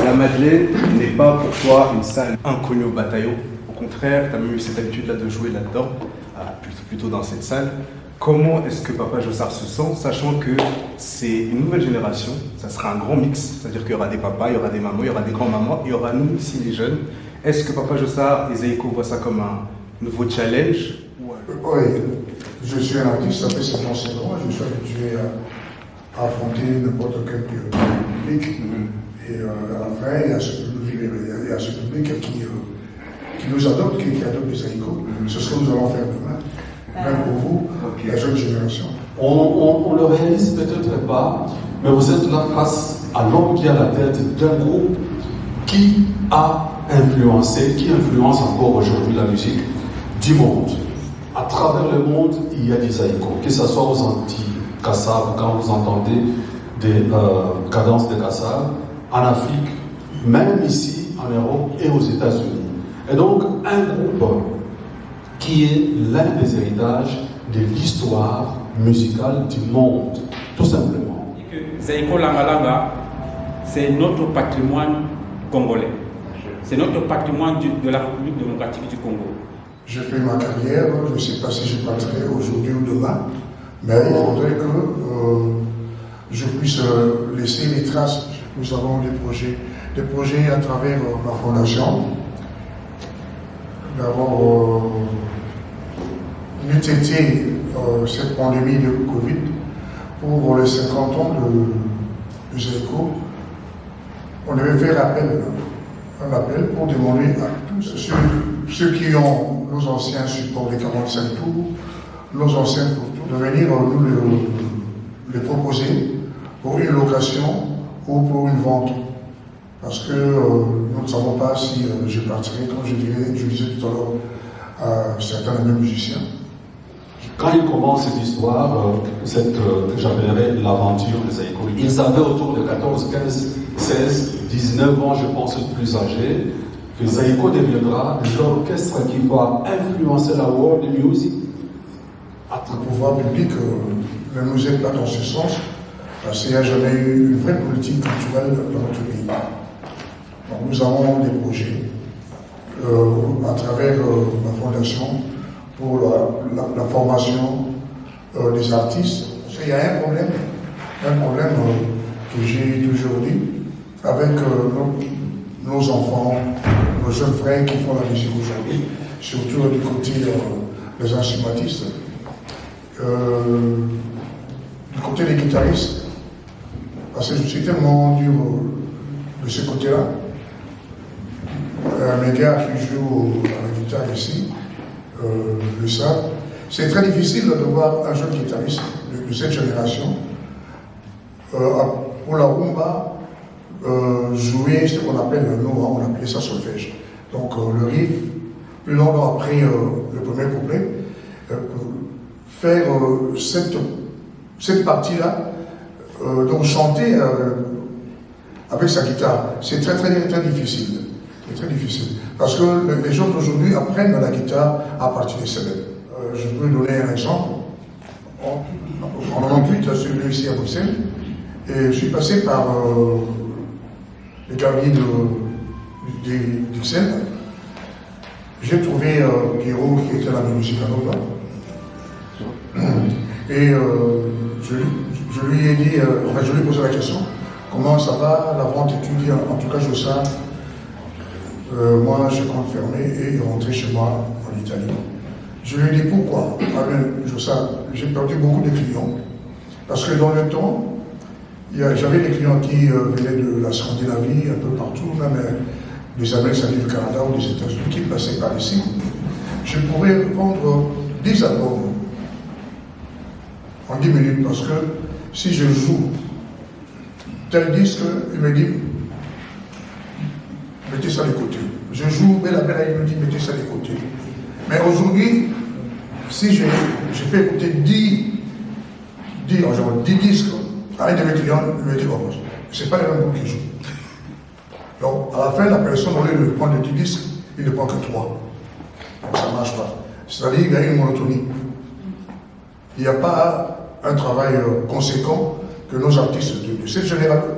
La Madeleine n'est pas pour toi une salle inconnue au bataillon. Au contraire, tu as même eu cette habitude-là de jouer là-dedans, plutôt dans cette salle. Comment est-ce que Papa Jossard se sent, sachant que c'est une nouvelle génération, ça sera un grand mix, c'est-à-dire qu'il y aura des papas, il y aura des mamans, il y aura des grands-mamans, il y aura nous ici les jeunes. Est-ce que Papa Jossard et Zaïko voient ça comme un nouveau challenge? Oui, je suis un artiste, ça fait 55 ans, je suis habitué à affronter n'importe quel public. Et à la fin, il y a ce public qui nous adopte, qui adopte les Zaïko. C'est ce que nous allons faire demain. Même pour vous, la jeune génération. On le réalise peut-être pas, mais vous êtes là face à l'homme qui a la tête d'un groupe qui a influencé, qui influence encore aujourd'hui la musique du monde. À travers le monde, il y a des Zaïko, que ce soit aux Antilles, Kassav, quand vous entendez des cadences de Kassav, en Afrique, même ici, en Europe et aux États-Unis. Et donc, un groupe qui est l'un des héritages de l'histoire musicale du monde, tout simplement. Zaïko Langalanga, c'est notre patrimoine congolais. C'est notre patrimoine de la République démocratique du Congo. Je fais ma carrière, je ne sais pas si je passerai aujourd'hui ou demain, mais il faudrait que je puisse laisser les traces. Nous avons des projets à travers ma fondation. D'abord, n'eût été cette pandémie de Covid pour les 50 ans de Zaïko, on devait faire un appel pour demander à tous ceux qui ont nos anciens supports des 45 tours, nos anciens photos, de venir nous les proposer pour une location ou pour une vente. Parce que nous ne savons pas si je partirai, comme je disais tout à l'heure à certains de mes musiciens. Quand il commence cette histoire, que j'appellerais l'aventure des Zaïko, ils avaient autour de 14, 15, 16, 19 ans, je pense, plus âgés, que Zaïko deviendra l'orchestre qui va influencer la world music. Le pouvoir public ne nous aide pas dans ce sens, parce qu'il n'y a jamais eu une vraie politique culturelle dans notre pays. Donc nous avons des projets à travers ma fondation pour la formation des artistes. Parce qu'il y a un problème que j'ai toujours dit avec nos enfants, nos jeunes frères qui font la musique aujourd'hui, surtout du côté des instrumentistes, du côté des guitaristes, parce que je suis tellement dur de ce côté-là. Mes gars qui jouent à la guitare ici, le savent. C'est très difficile de voir un jeune guitariste de cette génération pour la rumba jouer ce qu'on appelle on appelait ça solfège. Donc le riff, plus longtemps après le premier couplet, faire cette partie-là, donc chanter avec sa guitare, c'est très difficile. C'est très difficile. Parce que les gens d'aujourd'hui apprennent la guitare à partir des célèbres. Je peux donner un exemple. En 98, je suis venu ici à Bruxelles et je suis passé par les galeries d'Ixelles. J'ai trouvé Pierrot qui était à la musique à Nova. Et je lui ai dit, je lui ai posé la question, comment ça va, la vente étudiée, en tout cas je sais. Moi, je compte fermer et rentrer chez moi en Italie. Je lui ai dit pourquoi. J'ai perdu beaucoup de clients. Parce que dans le temps, j'avais des clients qui venaient de la Scandinavie, un peu partout, même des Amériques du Canada ou des États-Unis, qui passaient par ici. Je pourrais vendre 10 albums en 10 minutes, parce que si je joue tel disque, il me dit mettez ça de côté. Je joue Bella Bella, il me dit mettez ça de côté. Mais aujourd'hui, si je fais écouter 10 disques à un de mes clients, il me dit oh, c'est pas les mêmes groupes qui jouent. Donc à la fin, la personne, au lieu de prendre 10 disques, il ne prend que 3. Donc ça ne marche pas. C'est-à-dire qu'il y a une monotonie. Il n'y a pas un travail conséquent que nos artistes de cette génération,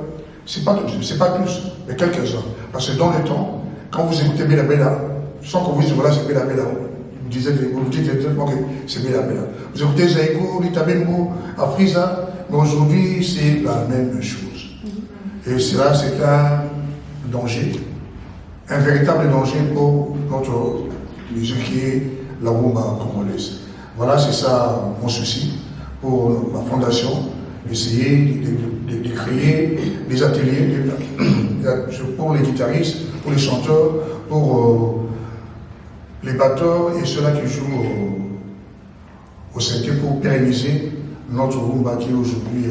c'est pas tous, mais quelques-uns. Parce que dans le temps, quand vous écoutez Bella Bella, sans que vous disiez voilà c'est Bella Bella, vous dites exactement que c'est Bella Bella. Vous écoutez Zaïko, Rita Benbo, Afriza, mais aujourd'hui c'est la même chose. Et cela c'est un danger, un véritable danger pour notre musique qui est la rumba congolaise. Voilà, c'est ça mon souci pour ma fondation, essayer de créer des ateliers pour les guitaristes, pour les chanteurs, pour les batteurs et ceux-là qui jouent au synthé pour pérenniser notre rumba qui est aujourd'hui,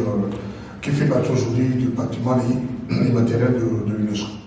qui fait partie aujourd'hui du patrimoine immatériel de l'UNESCO.